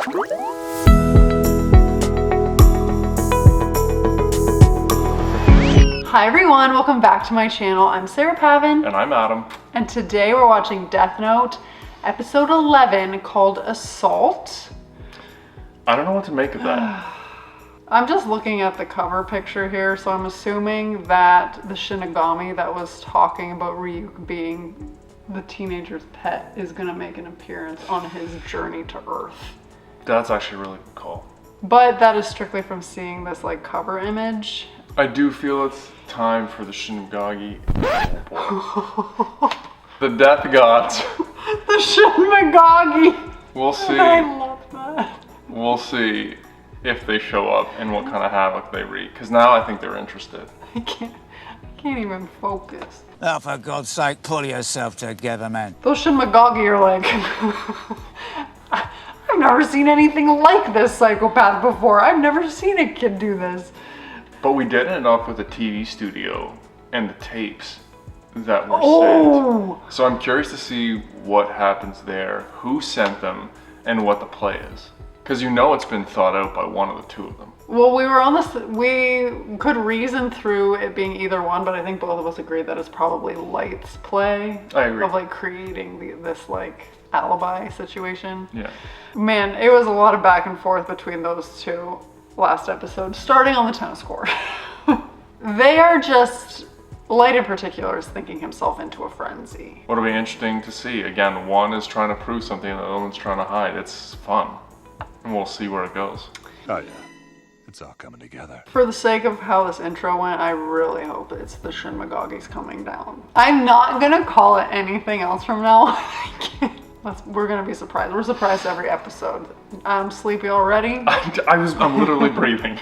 Hi everyone, welcome back to my channel. I'm Sarah Pavan. And I'm Adam. And today we're watching Death Note, episode 11, called Assault. I don't know what to make of that. I'm just looking at the cover picture here, so I'm assuming that the Shinigami that was talking about Ryuk being the teenager's pet is gonna make an appearance on his journey to Earth. That's actually a really good call. But that is strictly from seeing this like cover image. I do feel it's time for the Shinigami. The death gods. The Shinigami. We'll see. I love that. We'll see if they show up and what kind of havoc they wreak. Because now I think they're interested. I can't even focus. Oh, for God's sake, pull yourself together, man. Those Shinigami are like, I've never seen anything like this psychopath before. I've never seen a kid do this. But we did end up with a TV studio and the tapes that were sent. So I'm curious to see what happens there, who sent them, and what the play is. Because you know it's been thought out by one of the two of them. Well, we could reason through it being either one, but I think both of us agreed that it's probably Light's play. I agree. Of like creating this like alibi situation. Yeah. Man, it was a lot of back and forth between those two last episode, starting on the tennis court. They are just, Light in particular is thinking himself into a frenzy. It'll be interesting to see. Again, one is trying to prove something and the other one's trying to hide. It's fun. And we'll see where it goes. Oh yeah, it's all coming together. For the sake of how this intro went, I really hope it's the Shinmigagi's coming down. I'm not gonna call it anything else from now on. We're gonna be surprised. We're surprised every episode. I'm sleepy already. I'm literally breathing.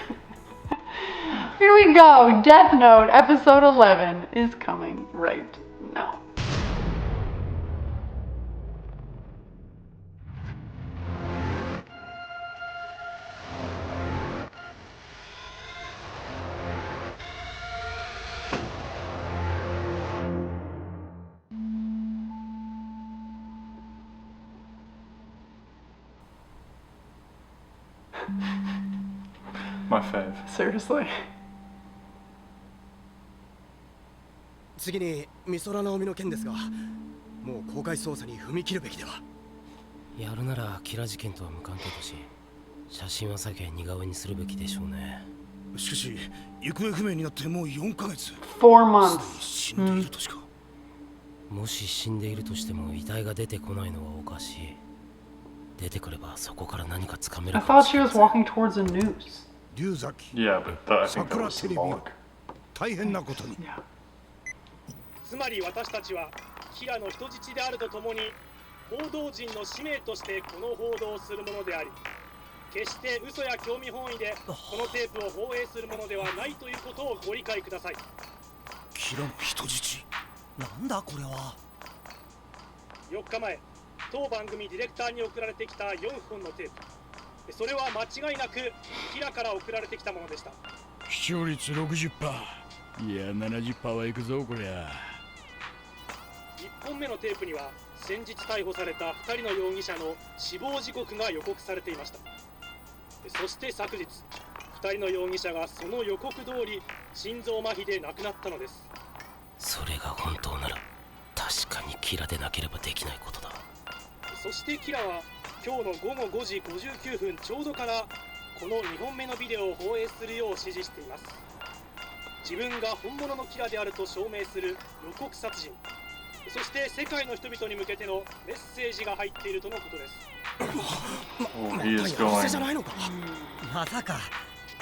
Here we go. Death Note episode 11 is coming right now. My fave. Seriously. 次に美空直美の件ですが、もう公開捜査に踏み切るべきでは。やるならキラ事件とは無関係だし、写真は避け似顔絵にするべきでしょうね。しかし行方不明になってもう4ヶ月。4 months。死んでいるとしか。もし死んでいるとしても遺体が出てこないのはおかしい。出てくればそこから何かつかめるかもしれない。I thought she was walking towards the news. 龍崎。Yeah, but I think that was symbolic. 大変なことに。つまり私たちはキラの人質であるとともに報道陣の使命としてこの報道をするものであり、決して嘘や興味本位でこのテープを放映するものではないということをご理解ください。キラの人質。なんだこれは。4日前、当番組ディレクターに送られてきた4本のテープ。それは間違いなくキラから送られてきたものでした。視聴率 60%。いや 70% はいくぞこりゃ。1本目のテープには先日逮捕された2人の容疑者の死亡時刻が予告されていました。そして昨日、2人の容疑者がその予告通り心臓麻痺で亡くなったのです。それが本当なら確かにキラでなければできないことだ。そしてキラは今日の午後5時59分ちょうどからこの2本目のビデオを放映するよう指示しています。自分が本物のキラであると証明する予告殺人、そして世界の人々に向けてのメッセージが入っているとのことです。やらせじゃないのか。まさか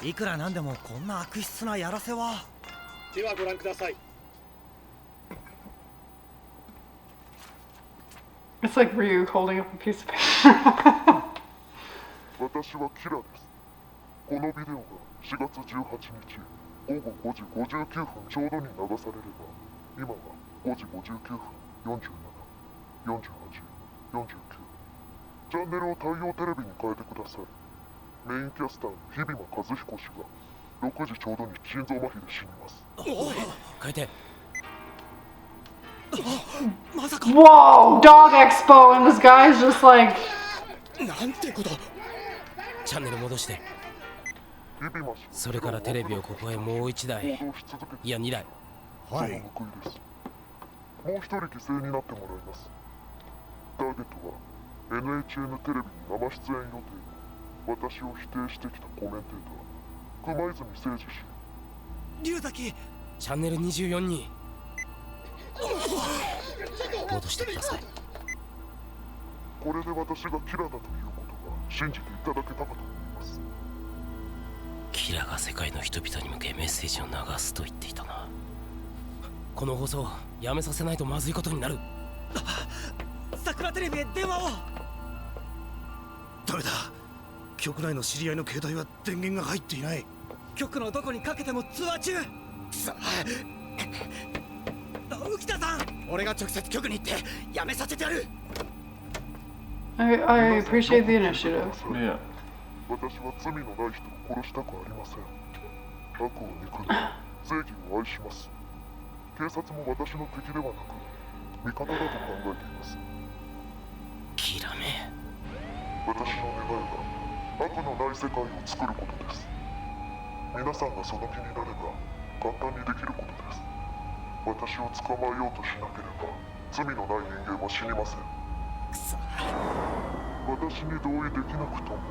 いくらなんでもこんな悪質なやらせは。ではご覧ください。It's like Ryu holding up a piece of paper. 私はキラです。このビデオが4月18日午後5時59分ちょうどに流されれば、今は5時59分47、48、49。チャンネルを太陽テレビに変えてください。メインキャスターの日比間和彦氏が6時ちょうどに心臓麻痺で死にます。変えて。まさか。 Whoa, dog expo, and this guy's just like. なんてこと。チャンネル戻して。ビビマ氏それからテレビをここへもう一台、行動し続けていや2台。その報いです。もう一人犠牲になってもらいます。ターゲットは NHN テレビに生出演予定の私を否定してきたコメンテーター熊泉誠司氏。龍崎、チャンネル24に戻してください。これで私がキラだということは信じていただけたかと思います。キラが世界の人々に向けメッセージを流すと言っていたな。この放送やめさせないとまずいことになる。桜テレビへ電話を。ダメだ、局内の知り合いの携帯は電源が入っていない。局のどこにかけても通話中。くそ、浮田さん、俺が直接局に行ってやめさせてやる。I appreciate the initiative. Yeah. 私は罪のない人を殺したくありません。悪を憎んで正義を愛します。警察も私の敵ではなく味方だと考えています。キラめ、私の願いは悪のない世界を作ることです。皆さんがその気になれば簡単にできることです。私を捕まえようとしなければ罪のない人間は死にません。くそ、私に同意できなくとも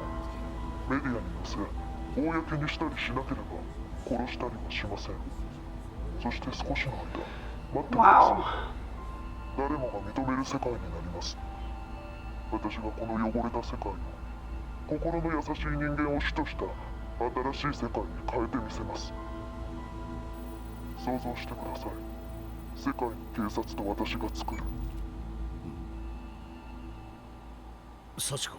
メディアに載せ公にしたりしなければ殺したりはしません。そして少しの間待ってくださ Wow. い。誰もが認める世界になります。私はこの汚れた世界を心の優しい人間を主とした新しい世界に変えてみせます。想像してください。世界の警察と私が作る。幸子、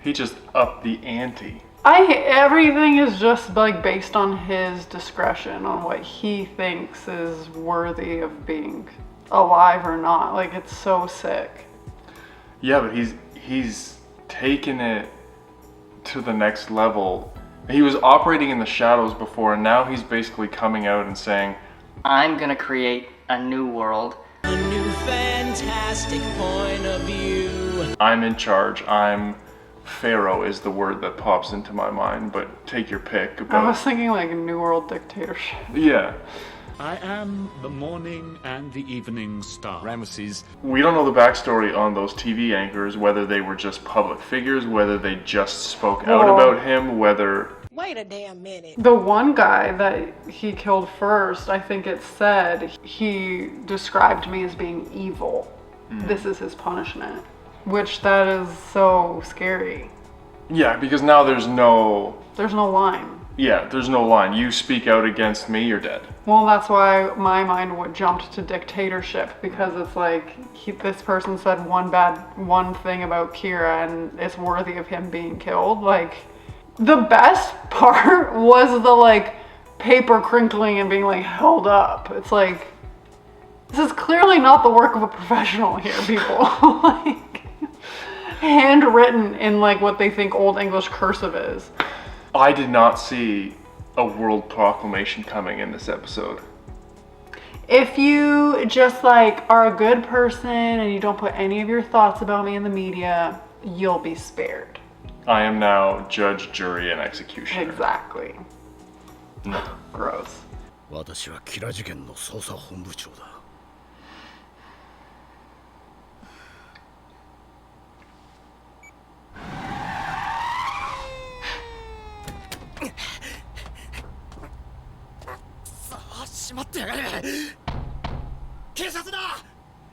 He just upped the ante. Everything is just like based on his discretion on what he thinks is worthy of being alive or not. Like, it's so sick. Yeah, but he's taken it to the next level. He was operating in the shadows before, and now he's basically coming out and saying, I'm gonna create a new world. A new fantastic point of view. I'm in charge. I'm Pharaoh is the word that pops into my mind, but take your pick I about... was thinking like a New World dictatorship. Yeah. I am the morning and the evening star. Ramesses. We don't know the backstory on those TV anchors, whether they were just public figures, whether they just spoke out about him, whether... Wait a damn minute. The one guy that he killed first, I think it said he described me as being evil. This is his punishment. Which that is so scary. Yeah, because now there's no... There's no line. Yeah, there's no line. You speak out against me, you're dead. Well, that's why my mind would jumped to dictatorship, because it's like this person said one thing about Kira and it's worthy of him being killed. Like, the best part was the like paper crinkling and being like held up. It's like, this is clearly not the work of a professional here, people. Like, handwritten in like what they think Old English cursive is. I did not see a world proclamation coming in this episode. If you just like are a good person and you don't put any of your thoughts about me in the media, you'll be spared. I am now judge, jury, and executioner. Exactly. No. Gross. 私はキラ事件の捜査本部長だ。さあ、しまってやがれ。警察だ。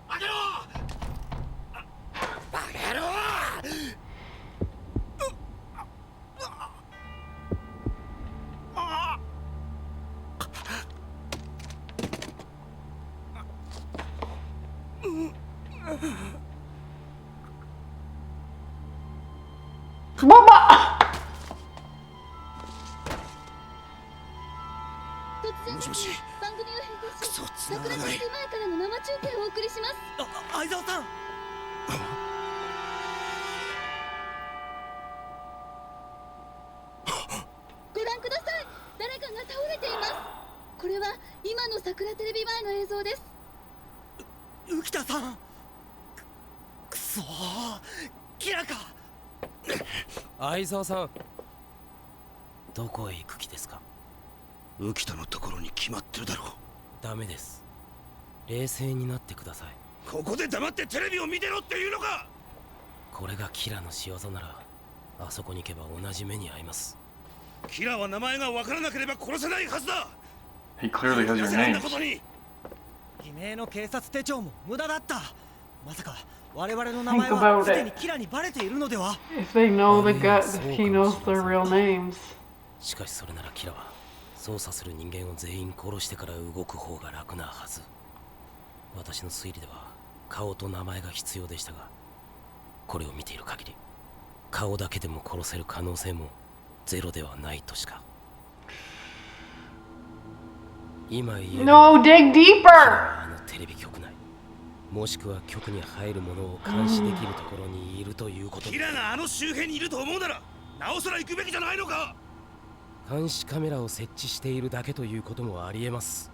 開けろ。バカ野郎。Mama! もしもし。番組を変更し、クソ、繋が桜らない。テレビ前からの生中継をお送りします。相沢さん。ご覧ください。誰かが倒れています。これは今の桜テレビ前の映像です。浮田さん。くそー、キラか。相沢さん、どこへ行く気ですか？浮田のところに決まってるだろう。ダメです。冷静になってください。ここで黙ってテレビを見てろっていうのか。これがキラの仕業なら、あそこに行けば同じ目に遭います。キラは名前が分からなければ殺せないはずだ。 He clearly has your name. 偽名の警察手帳も無駄だった。まさか我々の名前はすでにキラにバレているのでは？ If they know the gut, he knows their real names. しかしそれならキラは操作する人間を全員殺してから動く方が楽なはず。私の推理では顔と名前が必要でしたが、これを見ている限り顔だけでも殺せる可能性もゼロではないとしか。今言える No, dig deeper! あのテレビ局内、もしくは局に入るものを監視できるところにいるということ。キラがあの周辺にいると思うならなおさら行くべきじゃないのか。監視カメラを設置しているだけということもありえます。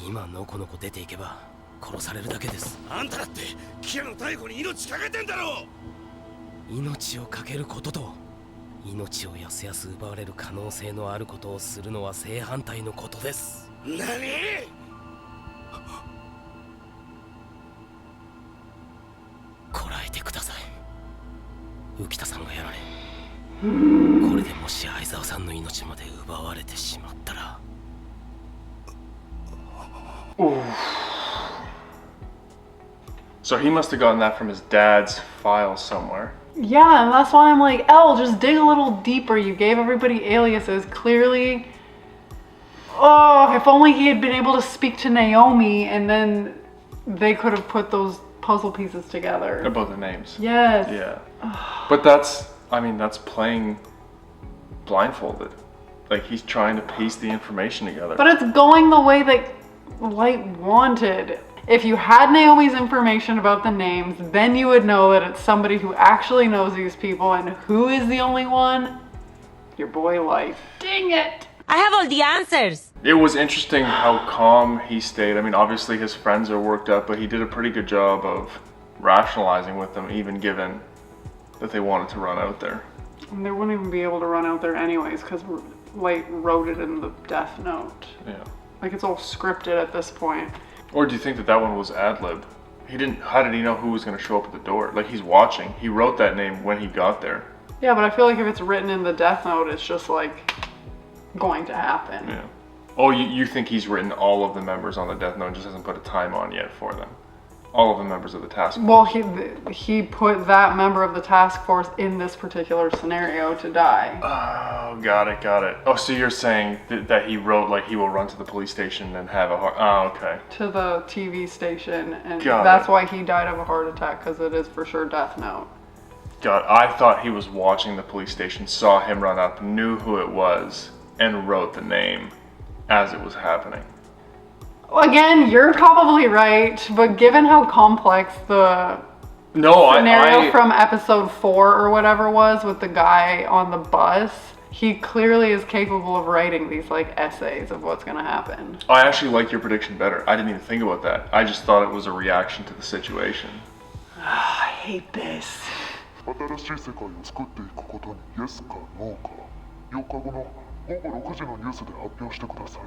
今のこのこ出ていけば殺されるだけです。あんただってキラの逮捕に命かけてんだろう。命をかけることと命をやすやす奪われる可能性のあることをするのは正反対のことです。何？こらえてください。浮田さんがやられ、これでもし相沢さんの命まで奪われてしまったら。So he must have gotten that from his dad's file somewhere. Yeah, and that's why I'm like, Elle, just dig a little deeper. You gave everybody aliases. Clearly, oh, if only he had been able to speak to Naomi and then they could have put those puzzle pieces together. About the names. Yes. Yeah. But that's, I mean, that's playing blindfolded. Like he's trying to piece the information together. But it's going the way that Light wanted. If you had Naomi's information about the names, then you would know that it's somebody who actually knows these people, and who is the only one? Your boy Light. Dang it! I have all the answers! It was interesting how calm he stayed. I mean, obviously his friends are worked up, but he did a pretty good job of rationalizing with them, even given that they wanted to run out there. And they wouldn't even be able to run out there anyways, because Light wrote it in the death note. Yeah. Like, it's all scripted at this point. Or do you think that that one was ad-lib? He didn't, how did he know who was going to show up at the door? Like, he's watching. He wrote that name when he got there. Yeah, but I feel like if it's written in the death note, it's just like going to happen. Yeah. Oh, you think he's written all of the members on the death note and just hasn't put a time on yet for them? All of the members of the task force. Well, he put that member of the task force in this particular scenario to die. Oh, got it. Oh, so you're saying that he wrote, like, he will run to the police station and have a heart... Oh, okay. To the TV station, and Got that's it. why he died of a heart attack, because it is for sure death note. God, I thought he was watching the police station, saw him run up, knew who it was, and wrote the name as it was happening. Again, you're probably right, but given how complex the scenario from episode 4 or whatever was with the guy on the bus, he clearly is capable of writing these like essays of what's gonna happen. I actually like your prediction better. I didn't even think about that. I just thought it was a reaction to the situation. I hate this. 新しい世界を作っていくことにイエスかノーか4日後の午後6時のニュースで発表してください。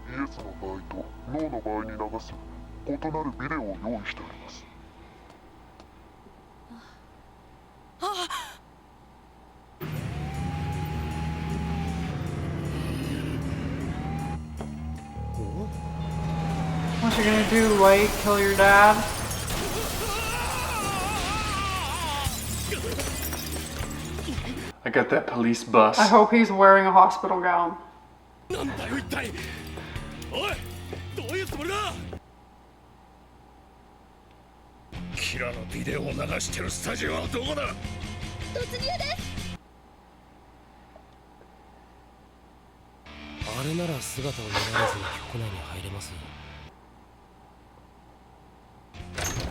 イエスの場合とノーの場合に流す異なるビデオを用意してあります。What you gonna do, Light? Kill your dad? I got that police bus. I hope he's wearing a hospital gown. なんだよ一体。おい、どういうつもりだ。キラのビデオを流してるスタジオはどこだ。突入です。あれなら姿を見られずに局内に入れます。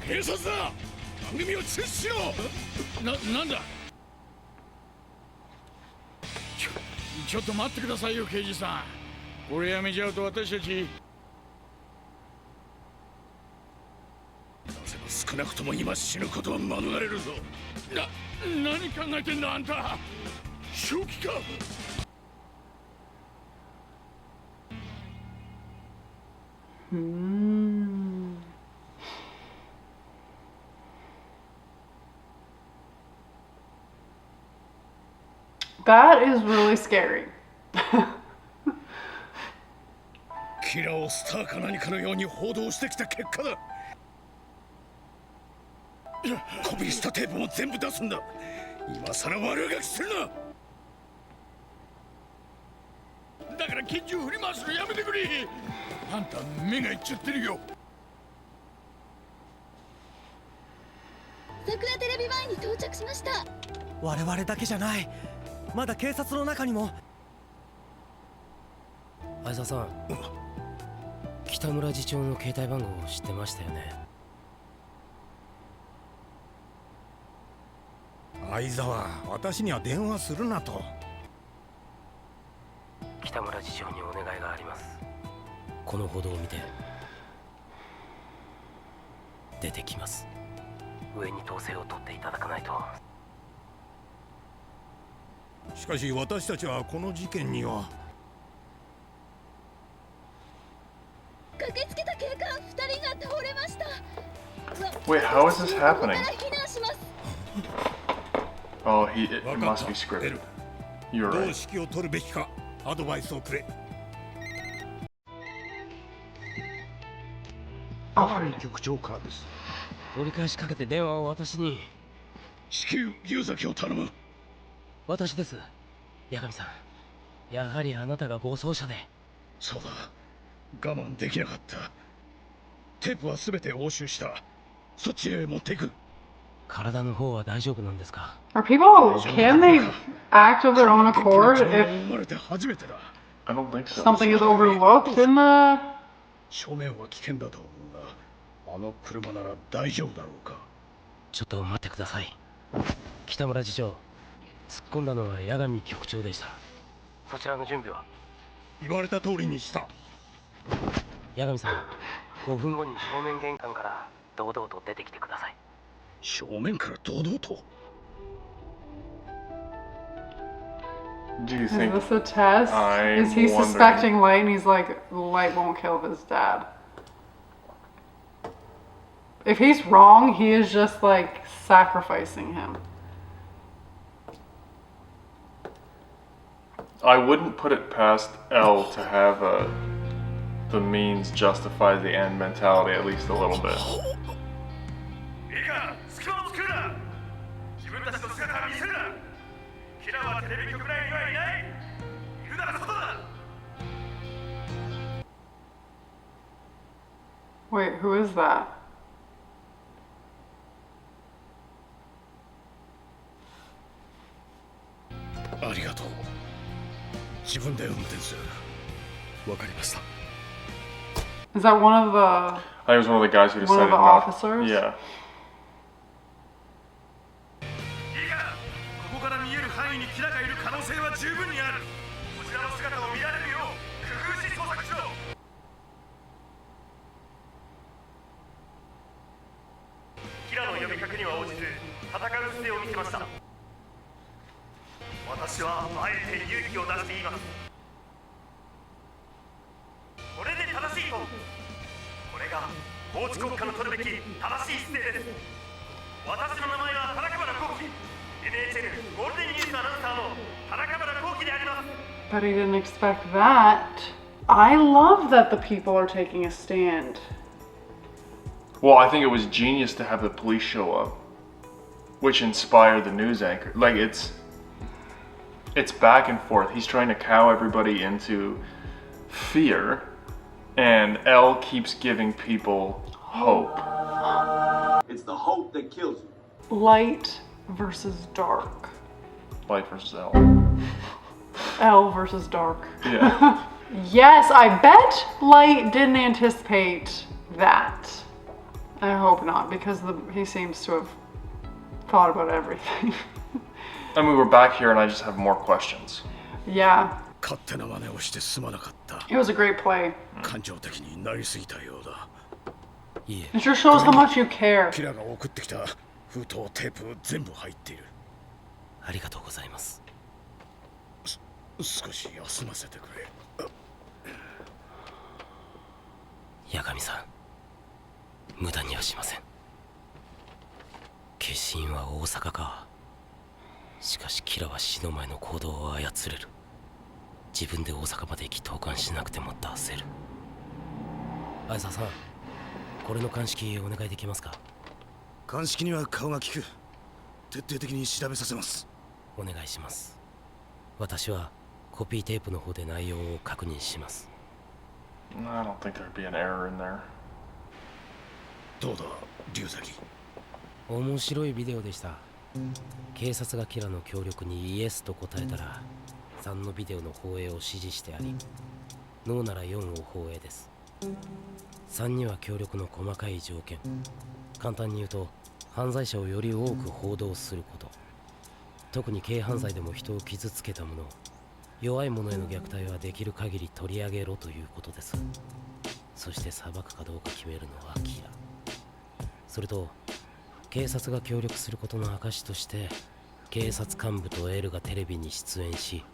警察だ。番組を中止しろ。なんだ。ちょっと待ってくださいよ刑事さん。これやめちゃうと私たち。なぜも少なくとも今死ぬことは免れるぞ。何考えてんだあんた。正気か。That is really scary. キラをスターか何かのように報道してきた結果だ。コピーしたテープも全部出すんだ。今さら悪ガキするな。だから拳銃振り回すのやめてくれ。あんた目がいっちゃってるよ。桜テレビ前に到着しました。我々だけじゃない。まだ警察の中にも。相沢さん、北村次長の携帯番号を知ってましたよね。相沢、私には電話するなと。北村次長にお願いがあります。この報道を見て出てきます。上に統制を取っていただかないと。しかし私たちはこの事件には。駆けつけた警官2人が倒れました。 Wait, how is this happening? 避難します。 Oh, it must be scripted. You're どう right. 指揮を取るべきかアドバイスをくれ。パワン局長からです。折り返しかけて電話を私に。至急牛崎を頼む。私です。八神さん、やはりあなたが暴走車で。そうだ、我慢できなかった。テープは全て押収した。そっちへ持っていく。体の方は大丈夫なんですか？ Are people, can they act of their own accord if 生まれて初めてだ。 I don't think so. something is overlooked in the... 正面は危険だと思うが、あの車なら大丈夫だろうか。ちょっと待ってください。北村次長、突っ込んだのは八神局長でした。そちらの準備は？言われた通りにした。八神さん、5分後に正面玄関から堂々と出てきてください。正面から堂々と。 Do you Is think this a test? I'm Is he wondering. suspecting Light and he's like, Light won't kill his dad? If he's wrong, he is just like sacrificing him. I wouldn't put it past L to have the means justify the end mentality at least a little bit. いいか、隙間を作るな。自分たちの姿は見せるな。キラはテレビ局内にはいない。いるなら外だ。 Wait, who is that? ありがとう。自分で運転する。わかりました。 Is that one of the... I was one of the guys who One of decided the not. officers? Yeah. いいか、ここから見える範囲にキラがいる可能性は十分にある。こちらの姿を見られるよう工夫し捜索しろ。キラの呼びかけには応じず戦う姿勢を見せました。私はあえて勇気を出して言います。これで正しいと。これが法治国家の取るべき正しい姿勢です。私の名前は田中原幸喜。NHL ゴールデンニュースアナウンサーの田中原幸喜であります。 But he didn't expect that. I love that the people are taking a stand. Well, I think it was genius to have the police show up, which inspired the news anchor. Like it's back and forth. He's trying to cow everybody into fear, and L keeps giving people hope. It's the hope that kills you. Light versus dark. Light versus L. L versus dark. Yeah. Yes, I bet Light didn't anticipate that. I hope not, because he seems to have thought about everything. I mean, we're back here, and I just have more questions. Yeah. 勝手な真似をしてすまなかった。 It was a great play. 感情的になりすぎたようだ。It just shows how much you care. キラが送ってきた封筒テープ全部入っている。ありがとうございます。少し休ませてくれ。八神さん、無駄にはしません。化身は大阪か。しかしキラは死の前の行動を操れる。自分で大阪まで行き投函しなくても出せる。相沢さん、これの鑑識お願いできますか？鑑識には顔が利く。徹底的に調べさせます。お願いします。私はコピーテープの方で内容を確認します。I don't think there'd be an error in there. どうだ、龍崎。面白いビデオでした。警察がキラの協力にイエスと答えたら、3のビデオの放映を指示してあり、ノーなら4を放映です。3には協力の細かい条件。簡単に言うと、犯罪者をより多く報道すること。特に軽犯罪でも人を傷つけた者、弱い者への虐待はできる限り取り上げろということです。そして裁くかどうか決めるのはキラ。それと警察が協力することの証として、警察幹部とエルがテレビに出演し、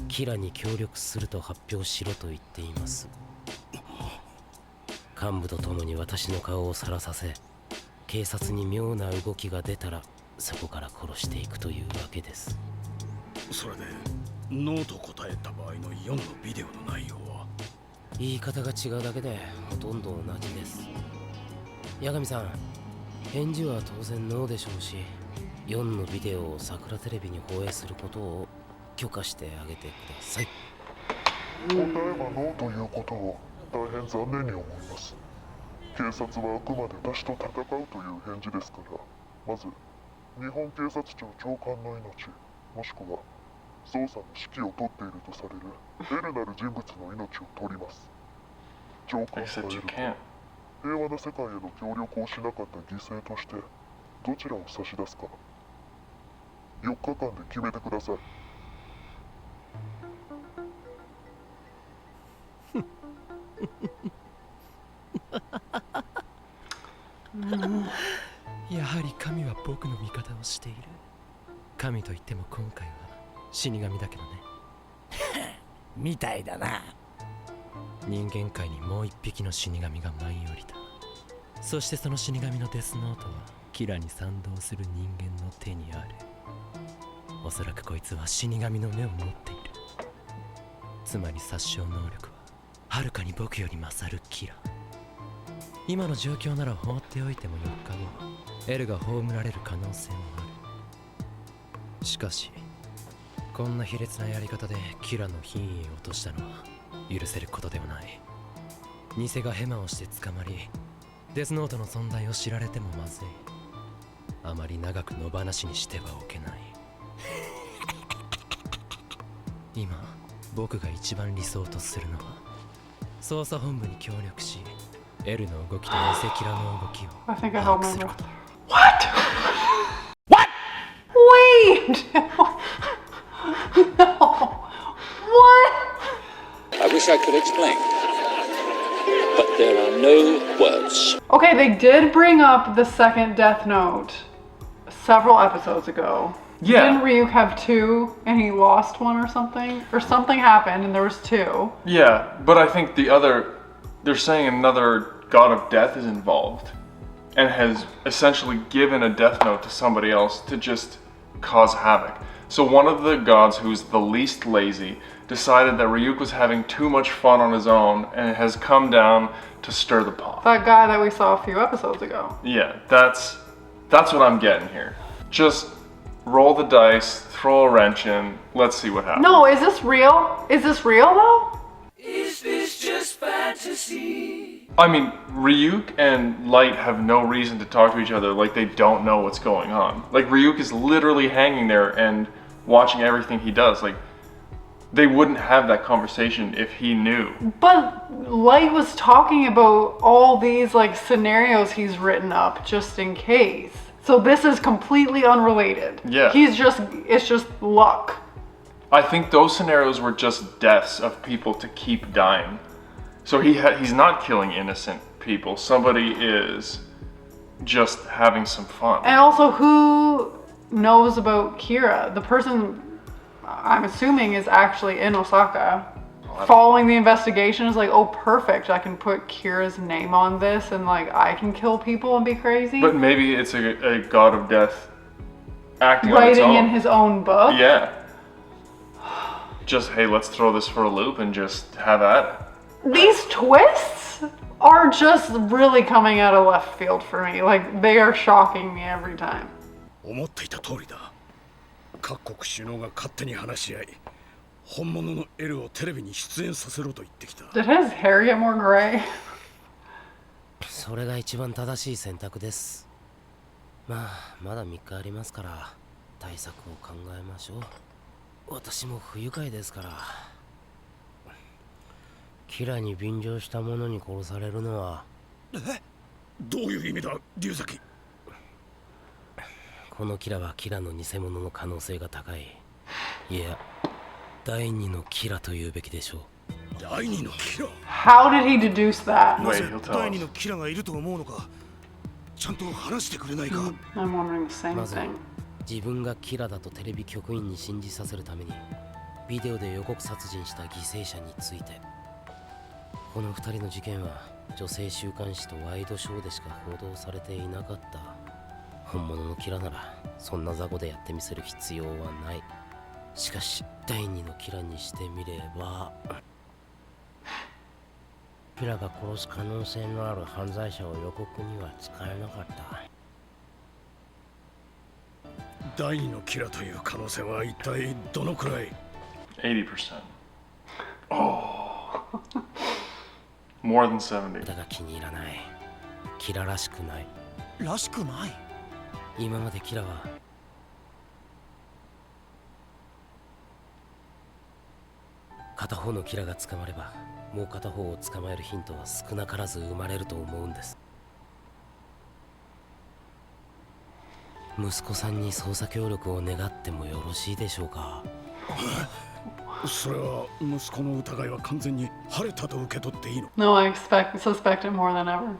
キラに協力すると発表しろと言っています。幹部と共に私の顔を晒させ、警察に妙な動きが出たらそこから殺していくというわけです。それでノーと答えた場合の4のビデオの内容は？言い方が違うだけでほとんど同じです。八神さん、返事は当然ノーでしょうし、4のビデオを桜テレビに放映することを許可してあげてください。答えがノーということを大変残念に思います。警察はあくまで私と戦うという返事ですから、まず日本警察庁長官の命、もしくは捜査の指揮を執っているとされる L なる人物の命を取ります。長官が L と平和な世界への協力をしなかった犠牲としてどちらを差し出すか4日間で決めてください。やはり神は僕の味方をしている。神といっても今回は死神だけどね。みたいだな。人間界にもう一匹の死神が舞い降りた。そしてその死神のデスノートはキラに賛同する人間の手にある。おそらくこいつは死神の目を持っている。つまり殺傷能力ははるかに僕より勝るキラ。今の状況なら放っておいても4日後、エルが葬られる可能性もある。しかしこんな卑劣なやり方でキラの品位を落としたのは許せることではない。偽がヘマをして捕まり、デスノートの存在を知られてもまずい。あまり長く野放しにしてはおけない。今僕が一番理想とするのは、捜査本部に協力し、エルの動きと偽キラの動きを把握すること。 What? What? Wait! No! What? I wish I could explain, but there are no words. Okay, they did bring up the second Death Note several episodes ago. Yeah. Didn't Ryuk have 2 and he lost 1 or something? Or something happened and there was 2. Yeah, but I think they're saying another god of death is involved and has essentially given a death note to somebody else to just cause havoc. So one of the gods who's the least lazy decided that Ryuk was having too much fun on his own and has come down to stir the pot. That guy that we saw a few episodes ago. Yeah, that's what I'm getting here. Just roll the dice, throw a wrench in, let's see what happens. No, is this real? Is this real though? Is this just fantasy? I mean, Ryuk and Light have no reason to talk to each other like they don't know what's going on. Like, Ryuk is literally hanging there and watching everything he does. Like, they wouldn't have that conversation if he knew. But Light was talking about all these like scenarios he's written up just in case. So this is completely unrelated. Yeah. It's just luck. I think those scenarios were just deaths of people to keep dying. So he's not killing innocent people. Somebody is just having some fun. And also, who knows about Kira? The person I'm assuming is actually in Osaka. Following the investigation is like, oh, perfect. I can put Kira's name on this and like I can kill people and be crazy. But maybe it's a god of death acting on its own. Writing in his own book? Yeah. Just, hey, let's throw this for a loop and just have at it. These twists are just really coming out of left field for me. Like, they are shocking me every time. 思っていた通りだ。各国首脳が勝手に話し合い、本物の L をテレビに出演させろと言ってきた。Did his hair get more gray? それが一番正しい選択です。まあ、まだ3日ありますから、対策を考えましょう。私も不愉快ですから。キラに便乗した者に殺されるのは。どういう意味だ、龍崎。このキラはキラの偽物の可能性が高い。いや、第二のキラというべきでしょう。第二のキラ How did he deduce that? なぜ第二のキラがいると思うのか、ちゃんと話してくれないか。I'm wondering the same まず thing. 自分がキラだとテレビ局員に信じさせるためにビデオで予告殺人した犠牲者について。この2人の事件は女性週刊誌とワイドショーでしか報道されていなかった。本物のキラならそんな雑魚でやってみせる必要はない。しかし第二のキラにしてみれば、キラが殺す可能性のある犯罪者を予告には使えなかった。第二のキラという可能性は一体どのくらい？ 80%. Oh. More than 70. だが気に入らない。キラらしくない。らしくない？今までキラは片方のキラが捕まればもう片方を捕まえるヒントは少なからず生まれると思うんです。息子さんに捜査協力を願ってもよろしいでしょうか。それは息子の疑いは完全に晴れたと受け取っていいの？ No, I suspect it more than ever.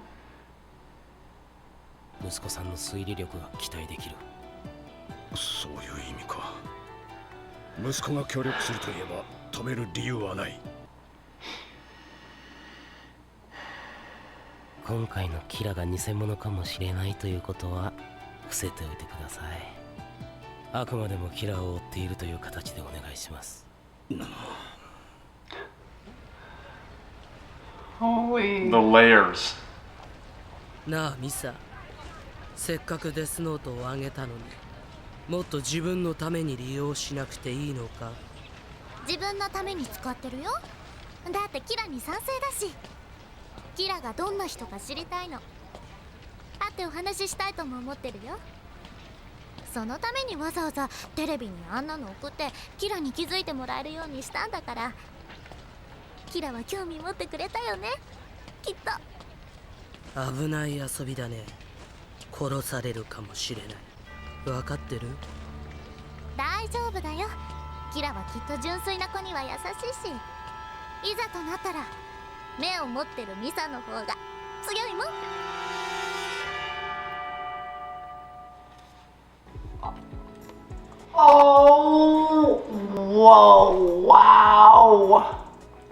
息子さんの推理力が期待できる。そういう意味か。息子が協力するといえば止める理由はない。今回のキラが偽物かもしれないということは伏せておいてください。あくまでもキラを追っているという形でお願いします。Holy. The layers. なあミサ、せっかくデスノートをあげたのにもっと自分のために利用しなくていいのか？自分のために使ってるよ。だってキラに賛成だし、キラがどんな人か知りたいの。会ってお話ししたいとも思ってるよ。そのためにわざわざテレビにあんなの送ってキラに気づいてもらえるようにしたんだから。キラは興味持ってくれたよね、きっと。危ない遊びだね。殺されるかもしれない。分かってる？大丈夫だよ。キラはきっと純粋な子には優しいし、いざとなったら目を持ってるミサの方が強いもん。Oh, whoa, wow.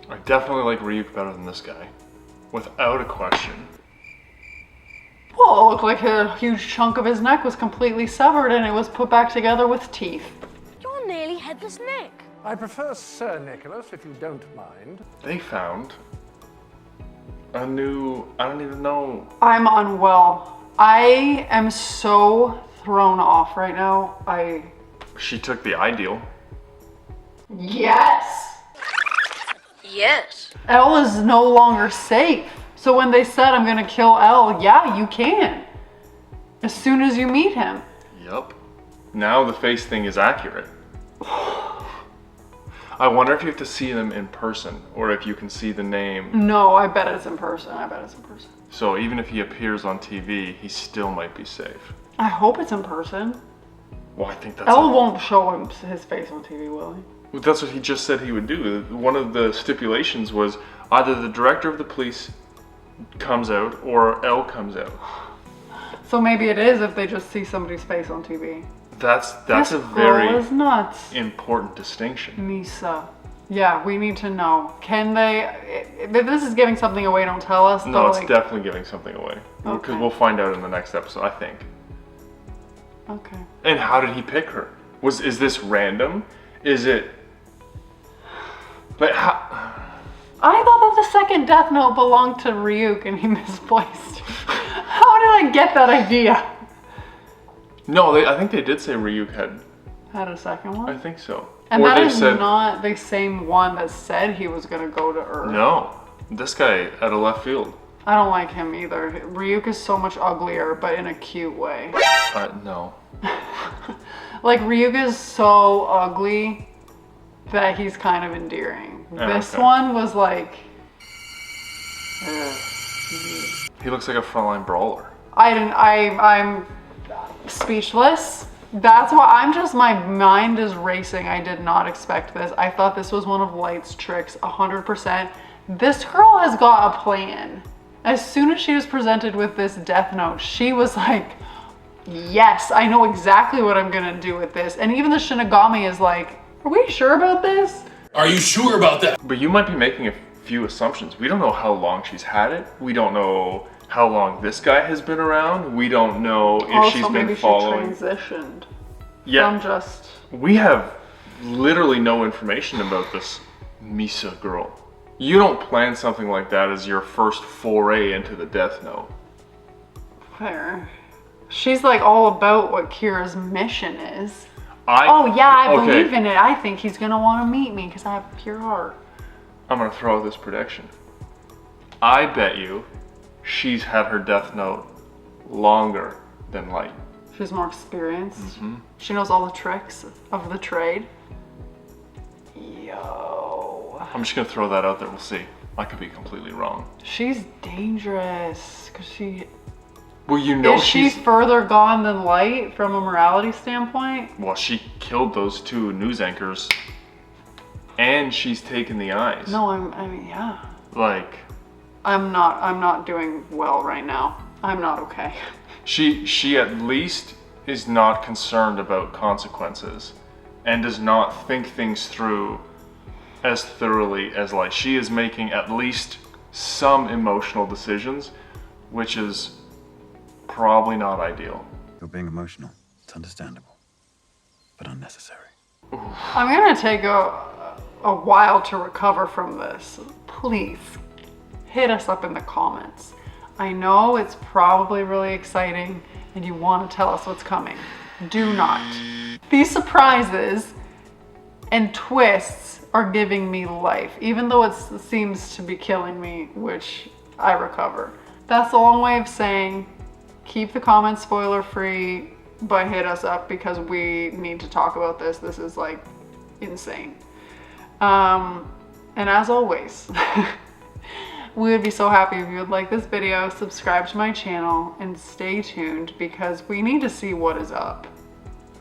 I definitely like Ryuk better than this guy. Without a question. Well, it looked like a huge chunk of his neck was completely severed and it was put back together with teeth. You're nearly headless Nick. I prefer Sir Nicholas, if you don't mind. They found a new, I don't even know. I'm unwell. I am so thrown off right now. She took the ideal. Yes! Yes. Elle is no longer safe. So when they said I'm gonna kill Elle, yeah, you can. As soon as you meet him. Yup. Now the face thing is accurate. I wonder if you have to see them in person or if you can see the name. No, I bet it's in person. So even if he appears on TV, he still might be safe. I hope it's in person. Well, I think that's... Elle won't show him his face on TV, will he? Well, that's what he just said he would do. One of the stipulations was either the director of the police comes out or L comes out. So maybe it is if they just see somebody's face on TV. That's This a girl very is nuts. important distinction. Misa. Yeah, we need to know. Can they? If this is giving something away, don't tell us. No, but it's like, definitely giving something away. Because Okay. we'll find out in the next episode, I think. Okay. And how did he pick her? Is this random? Is it? But how? I thought that the second Death Note belonged to Ryuk and he misplaced. How did I get that idea? No, I think they did say Ryuk Had a second one? I think so. And or that they is said, not the same one that said he was going to go to Earth. No, this guy out of left field. I don't like him either. Ryuk is so much uglier, but in a cute way. No. Like, Ryuk is so ugly that he's kind of endearing. This okay. one was like... He looks like a frontline brawler. I'm speechless. That's why my mind is racing. I did not expect this. I thought this was one of Light's tricks, 100%. This girl has got a plan. As soon as she was presented with this Death Note, she was like, yes, I know exactly what I'm gonna do with this. And even the Shinigami is like, are we sure about this? Are you sure about that? But you might be making a few assumptions. We don't know how long she's had it. We don't know how long this guy has been around. We don't know if she's been following. She transitioned. Yeah. From just... We have literally no information about this Misa girl. You don't plan something like that as your first foray into the Death Note. Fair. She's like all about what Kira's mission is. I okay. believe in it. I think he's gonna want to meet me because I have a pure heart. I'm gonna throw out this prediction. I bet you she's had her Death Note longer than Light. She's more experienced. Mm-hmm. She knows all the tricks of the trade. Yo. I'm just gonna throw that out there. We'll see. I could be completely wrong. She's dangerous because she... Well, you know is she further gone than Light from a morality standpoint? Well, she killed those two news anchors, and she's taken the eyes. No, I mean, yeah. Like, I'm not doing well right now. I'm not okay. She at least is not concerned about consequences, and does not think things through as thoroughly as Light. She is making at least some emotional decisions, which is probably not ideal. You're being emotional. It's understandable, but unnecessary. I'm gonna take a while to recover from this. Please hit us up in the comments. I know it's probably really exciting and you want to tell us what's coming. Do not. These surprises and twists are giving me life, even though it seems to be killing me, which I recover. That's a long way of saying keep the comments spoiler free, but hit us up because we need to talk about this. This is like insane. And as always, we would be so happy if you would like this video, subscribe to my channel, and stay tuned because we need to see what is up.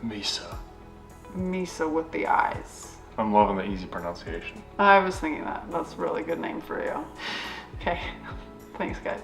Misa. Misa with the eyes. I'm loving the easy pronunciation. I was thinking that. That's a really good name for you. Okay. Thanks, guys.